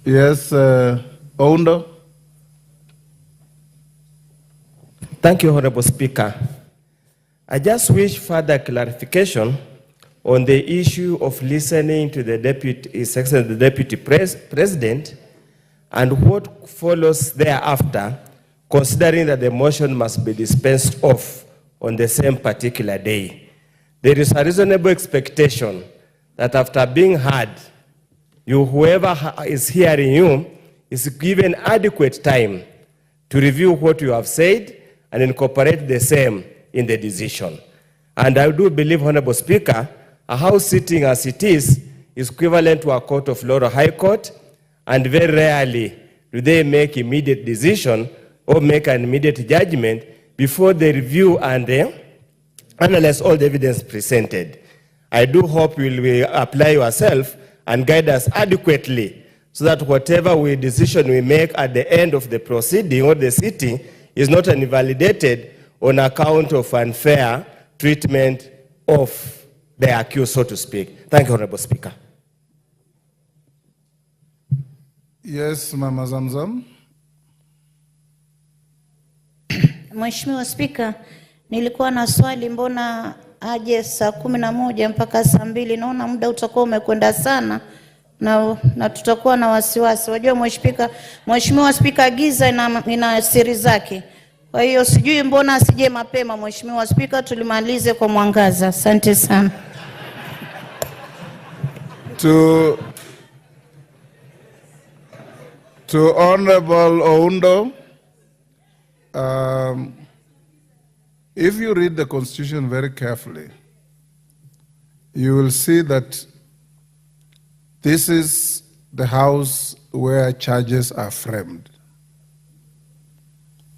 Yes, Oundo. Thank you, Honorable Speaker. I just wish further clarification on the issue of listening to the Deputy President and what follows thereafter, considering that the motion must be dispensed of on the same particular day. There is a reasonable expectation that after being heard, whoever is hearing you is given adequate time to review what you have said and incorporate the same in the decision. And I do believe, Honorable Speaker, a House sitting as it is equivalent to a court of law or high court, and very rarely do they make immediate decision or make an immediate judgment before they review and analyze all the evidence presented. I do hope you will apply yourself and guide us adequately so that whatever decision we make at the end of the proceeding or the sitting is not invalidated on account of unfair treatment of the accused, so to speak. Thank you, Honorable Speaker. Yes, Mama Zamzam. Mheshimiwa Spika, nilikuwa na swali, mbona aje saa 11 mpaka saa 2? Naona muda utakuwa umekwenda sana na tutakuwa na wasiwasi. Wajua Mheshimiwa Spika, giza ina siri zake. Kwa hiyo sijui mbona asije mapema Mheshimiwa Spika, tulimalize kwa mwangaza. Asante sana. To Honorable Oundo, if you read the Constitution very carefully, you will see that this is the house where charges are framed.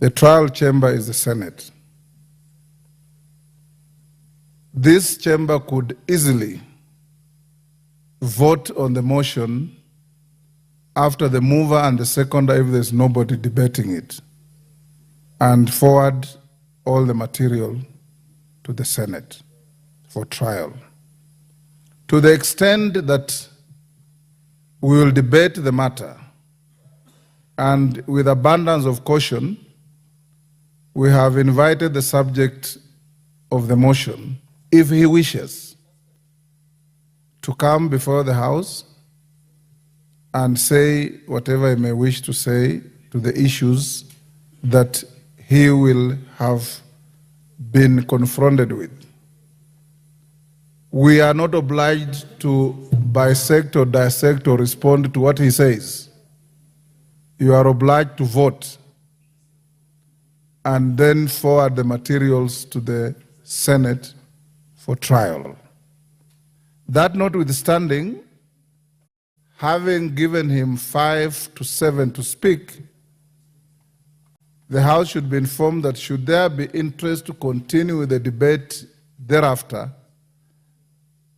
The trial chamber is the Senate. This chamber could easily vote on the motion after the mover and the seconder, if there's nobody debating it, and forward all the material to the Senate for trial. To the extent that we will debate the matter, and with abundance of caution, we have invited the subject of the motion, if he wishes, to come before the House and say whatever he may wish to say to the issues that he will have been confronted with. We are not obliged to bisect or dissect or respond to what he says. You are obliged to vote and then forward the materials to the Senate for trial. That notwithstanding, having given him 5 to 7 to speak, the House should be informed that should there be interest to continue with the debate thereafter,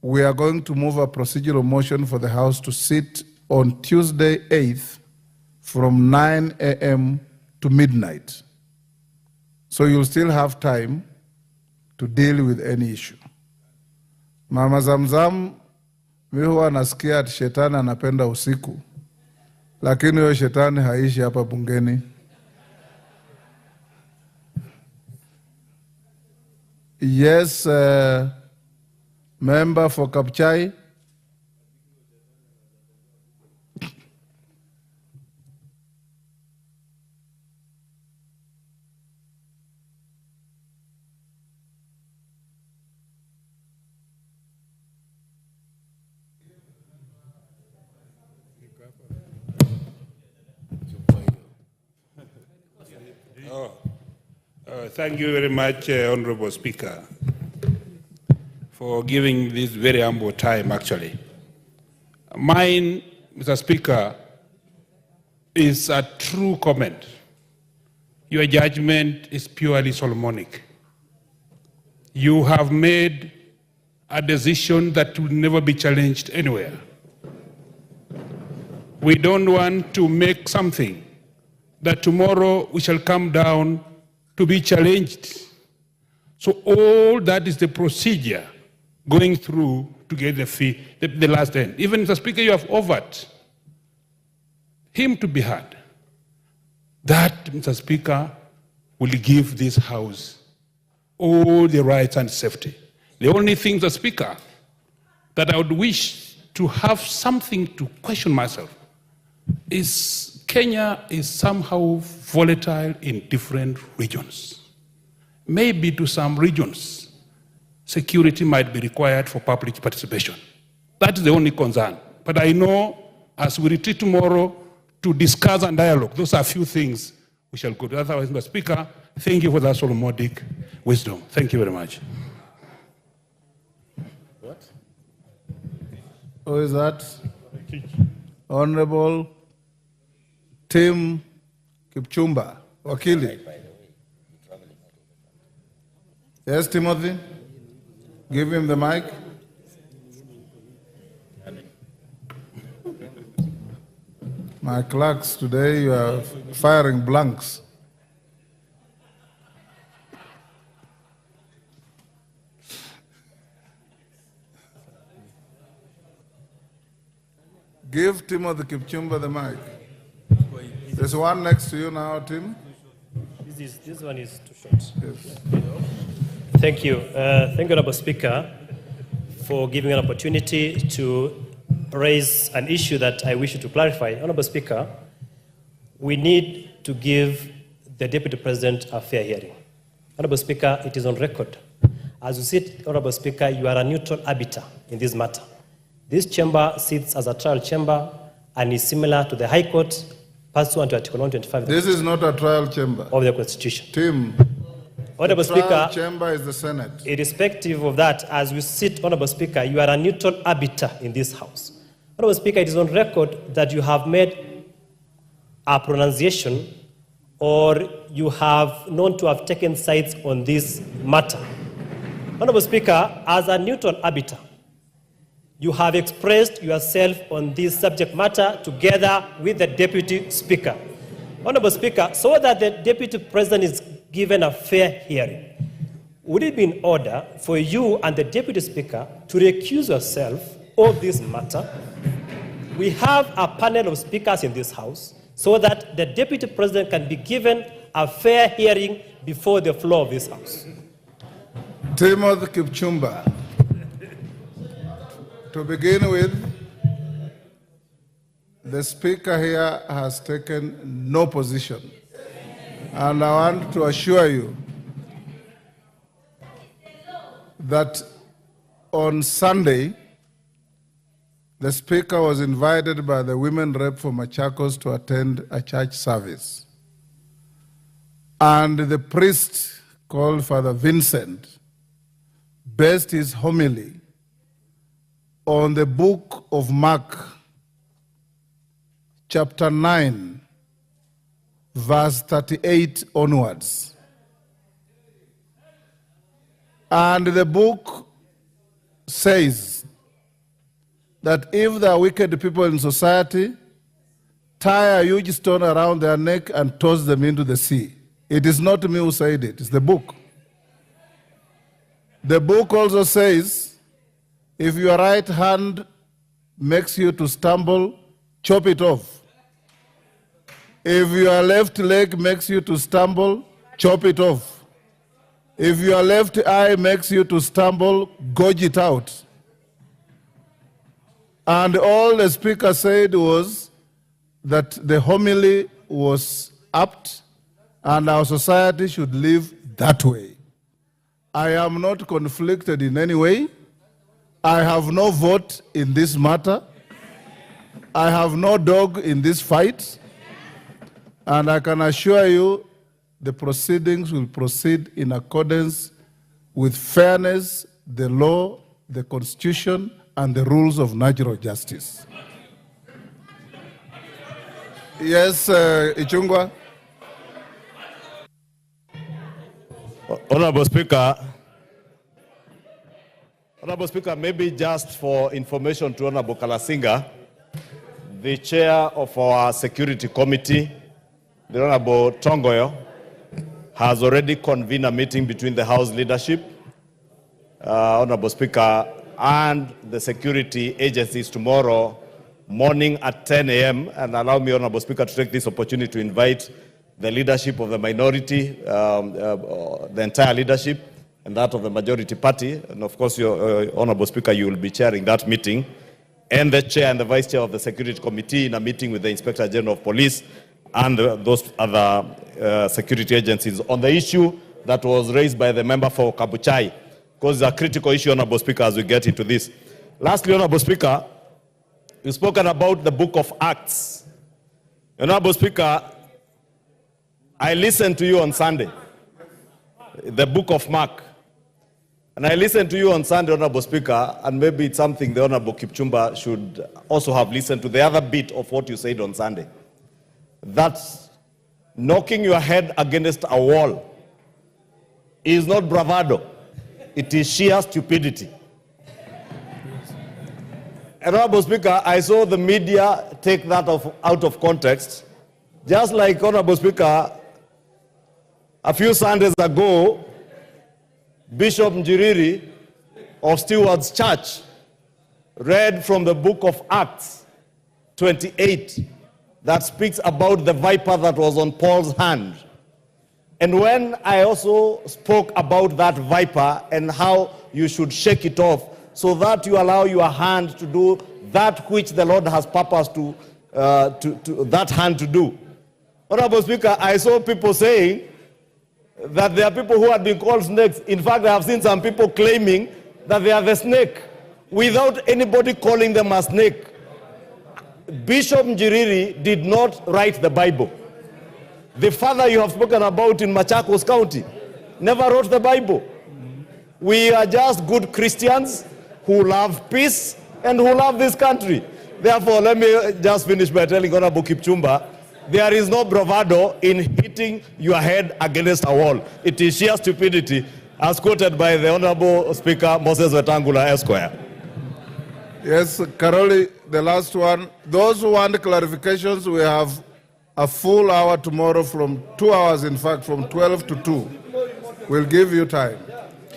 we are going to move a procedural motion for the House to sit on Tuesday 8th from 9 a.m. to midnight. So you'll still have time to deal with any issue. Mama Zamzam, mimi huwa nasikia ati shetani anapenda usiku, lakini huyo shetani haishi hapa bungeni. Yes, member for Kapchai. Thank you very much, Honorable Speaker, for giving this very humble time, actually. Mine, Mr. Speaker, is a true comment. Your judgment is purely Solomonic. You have made a decision that will never be challenged anywhere. We don't want to make something that tomorrow we shall come down to be challenged. So all that is the procedure going through to get the last end. Even, Mr. Speaker, you have offered him to be heard. That, Mr. Speaker, will give this House all the rights and safety. The only thing, Mr. Speaker, that I would wish to have something to question myself is Kenya is somehow volatile in different regions. Maybe to some regions, security might be required for public participation. That is the only concern. But I know as we retreat tomorrow to discuss and dialogue, those are a few things we shall go to. Otherwise, Mr. Speaker, thank you for that Solomonic wisdom. Thank you very much. What? Who is that? Honorable Tim Kipchumba, Wakili. Yes, Timothy? Give him the mic. My clerks, today you are firing blanks. Give Timothy Kipchumba the mic. There's one next to you now, Tim. This one is too short. Yes. Thank you. Thank you, Honorable Speaker, for giving an opportunity to raise an issue that I wish you to clarify. Honorable Speaker, we need to give the Deputy President a fair hearing. Honorable Speaker, it is on record. As you sit, Honorable Speaker, you are a neutral arbiter in this matter. This chamber sits as a trial chamber and is similar to the High Court pursuant to Article 125 This is not a trial chamber. of the Constitution. Tim, Honorable the trial Speaker, chamber is the Senate. irrespective of that, as we sit, Honorable Speaker, you are a neutral arbiter in this House. Honorable Speaker, it is on record that you have made a pronunciation or you have known to have taken sides on this matter. Honorable Speaker, as a neutral arbiter, you have expressed yourself on this subject matter together with the Deputy Speaker. Honorable Speaker, so that the Deputy President is given a fair hearing, would it be in order for you and the Deputy Speaker to recuse yourself of this matter? We have a panel of speakers in this House so that the Deputy President can be given a fair hearing before the floor of this House. Timothy Kipchumba. To begin with, the Speaker here has taken no position. And I want to assure you that on Sunday, the Speaker was invited by the women rep for Machakos to attend a church service. And the priest called Father Vincent based his homily on the book of Mark, chapter 9, verse 38 onwards. And the book says that if there are wicked people in society, tie a huge stone around their neck and toss them into the sea. It is not me who said it, it's the book. The book also says, if your right hand makes you to stumble, chop it off. If your left leg makes you to stumble, chop it off. If your left eye makes you to stumble, gouge it out. And all the Speaker said was that the homily was apt and our society should live that way. I am not conflicted in any way. I have no vote in this matter. I have no dog in this fight. And I can assure you the proceedings will proceed in accordance with fairness, the law, the Constitution, and the rules of natural justice. Yes, Ichungwa. Honorable Speaker, maybe just for information to Honorable Kalasinga, the chair of our Security Committee, the Honorable Tongoyo, has already convened a meeting between the House leadership, Honorable Speaker, and the security agencies tomorrow morning at 10 a.m. And allow me, Honorable Speaker, to take this opportunity to invite the leadership of the minority, the entire leadership, and that of the majority party. And of course, Honorable Speaker, you will be chairing that meeting, and the chair and the vice chair of the Security Committee in a meeting with the Inspector General of Police and those other security agencies on the issue that was raised by the member for Kabuchai, because it's a critical issue, Honorable Speaker, as we get into this. Lastly, Honorable Speaker, you've spoken about the book of Acts. Honorable Speaker, I listened to you on Sunday, the book of Mark. And I listened to you on Sunday, Honorable Speaker, and maybe it's something the Honorable Kipchumba should also have listened to, the other bit of what you said on Sunday. That knocking your head against a wall is not bravado, it is sheer stupidity. Honorable Speaker, I saw the media take that out of context, just like, Honorable Speaker, a few Sundays ago, Bishop Njiriri of Stewards Church read from the book of Acts 28 that speaks about the viper that was on Paul's hand. And when I also spoke about that viper and how you should shake it off so that you allow your hand to do that which the Lord has purposed to that hand to do. Honorable Speaker, I saw people saying that there are people who had been called snakes. In fact, I have seen some people claiming that they are the snake without anybody calling them a snake. Bishop Njiriri did not write the Bible. The father you have spoken about in Machakos County never wrote the Bible. We are just good Christians who love peace and who love this country. Therefore, let me just finish by telling Honorable Kipchumba, there is no bravado in hitting your head against a wall. It is sheer stupidity, as quoted by the Honorable Speaker Moses Wetangula Esquire. Yes, Karoli, the last one. Those who want clarifications, we have a full hour tomorrow from 2 hours, in fact, from 12 to 2. We'll give you time.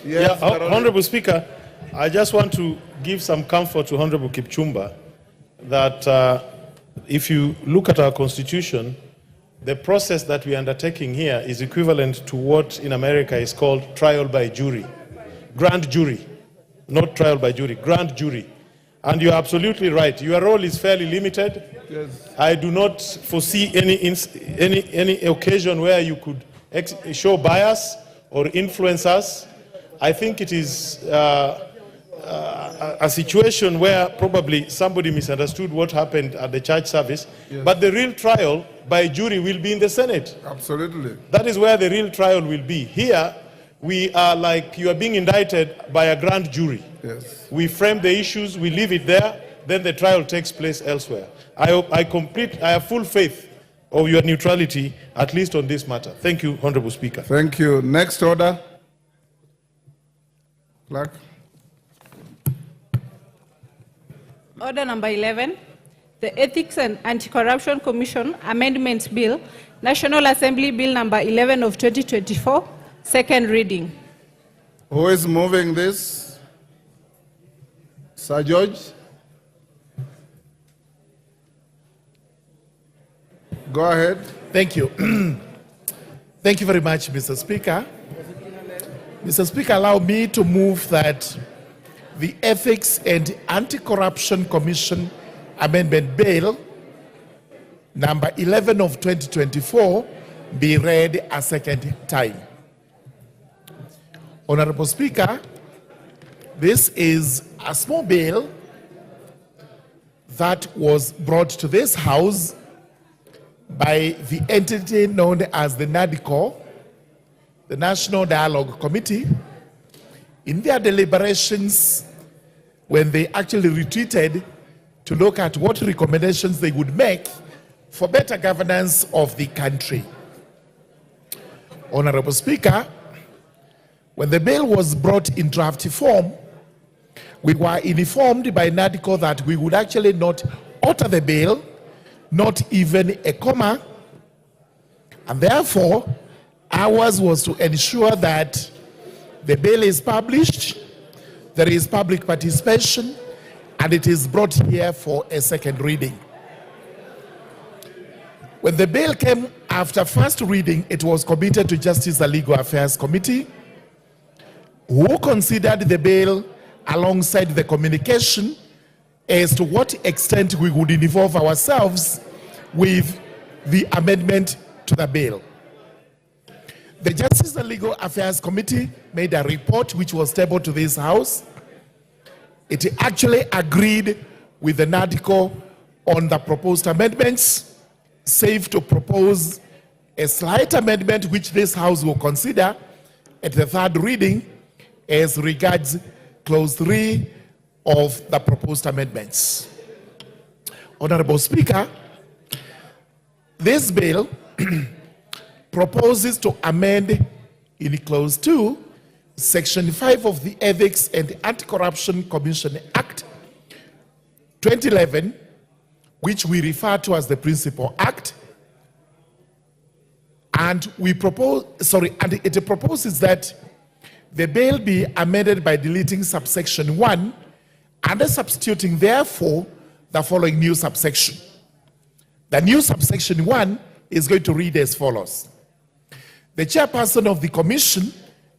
Yes, Honorable Speaker, I just want to give some comfort to Honorable Kipchumba that if you look at our Constitution, the process that we are undertaking here is equivalent to what in America is called trial by jury. Grand jury, not trial by jury, grand jury. And you're absolutely right. Your role is fairly limited. Yes. I do not foresee any occasion where you could show bias or influence us. I think it is a situation where probably somebody misunderstood what happened at the church service, yes. But the real trial by jury will be in the Senate. Absolutely. That is where the real trial will be. Here, we are like you are being indicted by a grand jury. Yes. We frame the issues, we leave it there, then the trial takes place elsewhere. I have full faith of your neutrality, at least on this matter. Thank you, Honorable Speaker. Thank you. Next order. Clerk. Order number 11, the Ethics and Anti-Corruption Commission Amendments Bill, National Assembly Bill number 11 of 2024, second reading. Who is moving this? Sir George? Go ahead. Thank you. Thank you very much, Mr. Speaker. Mr. Speaker, allow me to move that the Ethics and Anti-Corruption Commission Amendment Bill, number 11 of 2024, be read a second time. Honorable Speaker, this is a small bill that was brought to this House by the entity known as the NADCO, the National Dialogue Committee, in their deliberations when they actually retreated to look at what recommendations they would make for better governance of the country. Honorable Speaker, when the bill was brought in draft form, we were informed by NADCO that we would actually not alter the bill, not even a comma, and therefore ours was to ensure that the bill is published, there is public participation, and it is brought here for a second reading. When the bill came after first reading, it was committed to Justice and Legal Affairs Committee, who considered the bill alongside the communication as to what extent we would involve ourselves with the amendment to the bill. The Justice and Legal Affairs Committee made a report which was tabled to this House. It actually agreed with the NADCO on the proposed amendments, save to propose a slight amendment which this House will consider at the third reading as regards clause 3 of the proposed amendments. Honorable Speaker, this bill proposes to amend in clause 2, section 5 of the Ethics and Anti-Corruption Commission Act 2011, which we refer to as the Principal Act, and it proposes that the bill be amended by deleting subsection 1 and substituting therefore the following new subsection. The new subsection 1 is going to read as follows. The chairperson of the commission,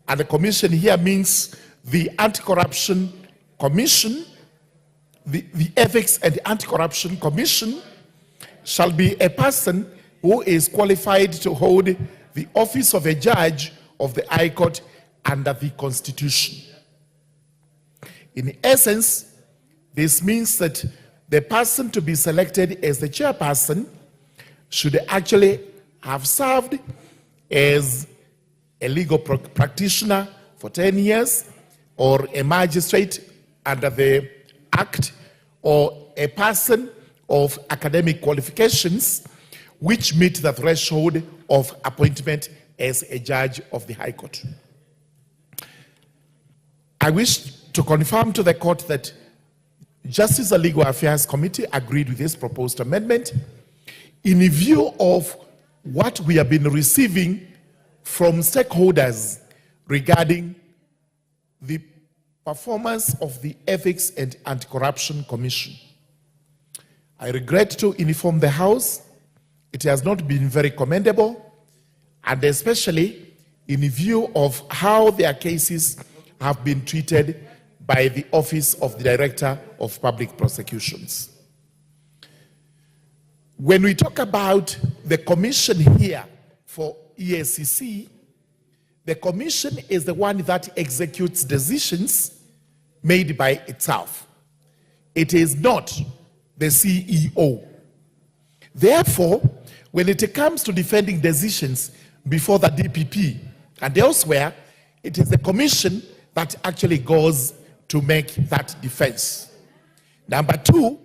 and the commission here means the Anti-Corruption Commission, the Ethics and Anti-Corruption Commission, shall be a person who is qualified to hold the office of a judge of the High Court under the Constitution. In essence, this means that the person to be selected as the chairperson should actually have served as a legal practitioner for 10 years, or a magistrate under the Act, or a person of academic qualifications which meet the threshold of appointment as a judge of the High Court. I wish to confirm to the court that Justice and Legal Affairs Committee agreed with this proposed amendment in view of what we have been receiving from stakeholders regarding the performance of the Ethics and Anti-Corruption Commission. I regret to inform the House it has not been very commendable, and especially in view of how their cases have been treated by the Office of the Director of Public Prosecutions. When we talk about the commission here for EACC, the commission is the one that executes decisions made by itself. It is not the CEO. Therefore, when it comes to defending decisions before the DPP and elsewhere, it is the commission that actually goes to make that defense. Number two,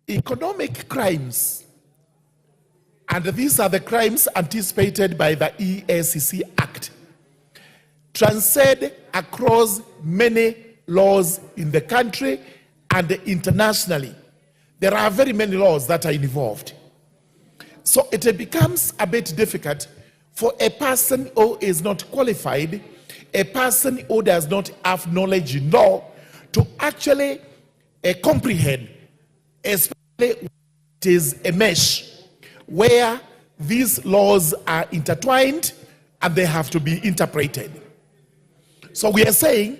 economic crimes, and these are the crimes anticipated by the EACC Act, transcend across many laws in the country and internationally. There are very many laws that are involved. So it becomes a bit difficult for a person who is not qualified, a person who does not have knowledge in law, to actually comprehend, especially when it is a mesh where these laws are intertwined and they have to be interpreted. So we are saying,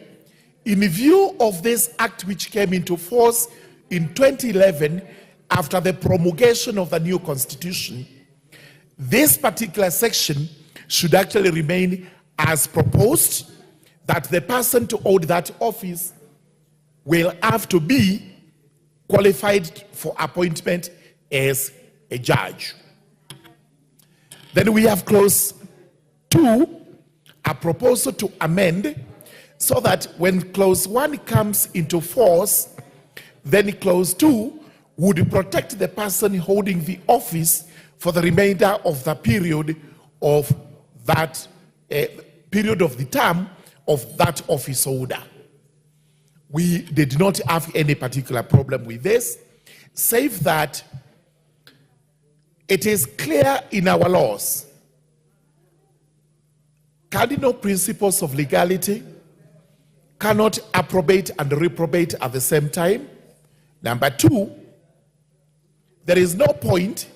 in view of this act which came into force in 2011 after the promulgation of the new constitution, this particular section should actually remain as proposed, that the person to hold that office will have to be qualified for appointment as a judge. Then we have clause 2, a proposal to amend, so that when clause 1 comes into force, then clause 2 would protect the person holding the office for the remainder of the period of that period of the term of that office holder. We did not have any particular problem with this, save that it is clear in our laws, cardinal principles of legality, cannot approbate and reprobate at the same time. Number two, there is no point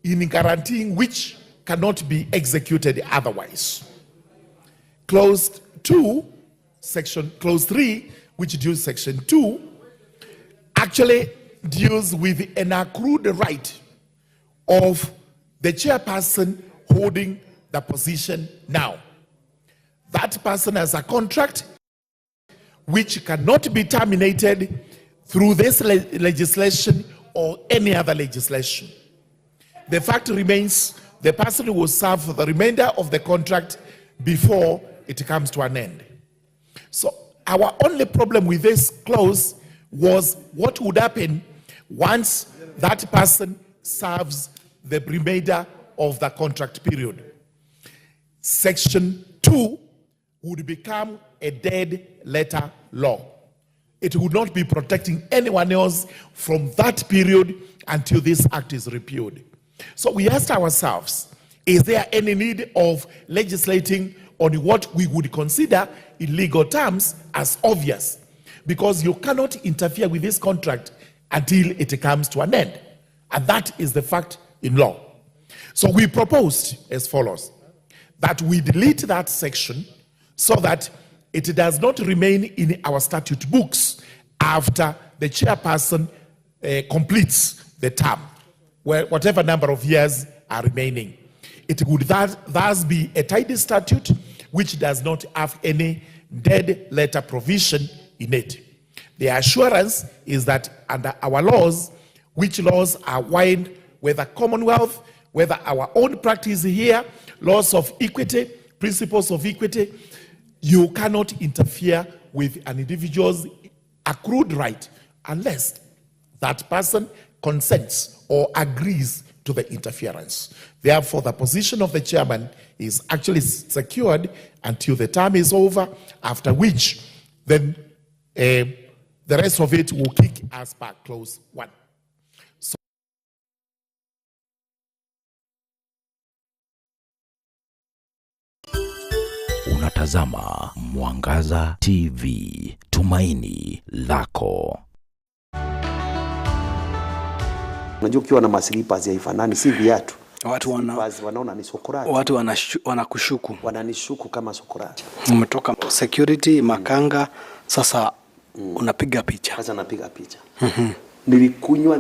in guaranteeing which cannot be executed otherwise. Clause 3, which deals section 2, actually deals with an accrued right of the chairperson holding the position now. That person has a contract which cannot be terminated through this legislation or any other legislation. The fact remains the person will serve for the remainder of the contract before it comes to an end. So our only problem with this clause was what would happen once that person serves the remainder of the contract period. Section 2 would become a dead letter law. It would not be protecting anyone else from that period until this act is repealed. So we asked ourselves, is there any need of legislating on what we would consider in legal terms as obvious? Because you cannot interfere with this contract until it comes to an end. And that is the fact in law. So we proposed as follows, that we delete that section so that it does not remain in our statute books after the chairperson completes the term, where whatever number of years are remaining. It would thus be a tidy statute which does not have any dead letter provision in it. The assurance is that under our laws, which laws are wide, whether Commonwealth, whether our own practice here, laws of equity, principles of equity, you cannot interfere with an individual's accrued right unless that person consents or agrees to the interference. Therefore, the position of the chairman is actually secured until the term is over, after which then the rest of it will kick as per clause 1. Unatazama Mwangaza TV, tumaini lako. Unajua ukiwa na maslippers haifanani, si viatu. Watu wanaona ni sokorati. Watu wanakushuku. Wananishuku kama sokorati. Umetoka security, makanga, sasa unapiga picha. Sasa napiga picha. Nilikunywa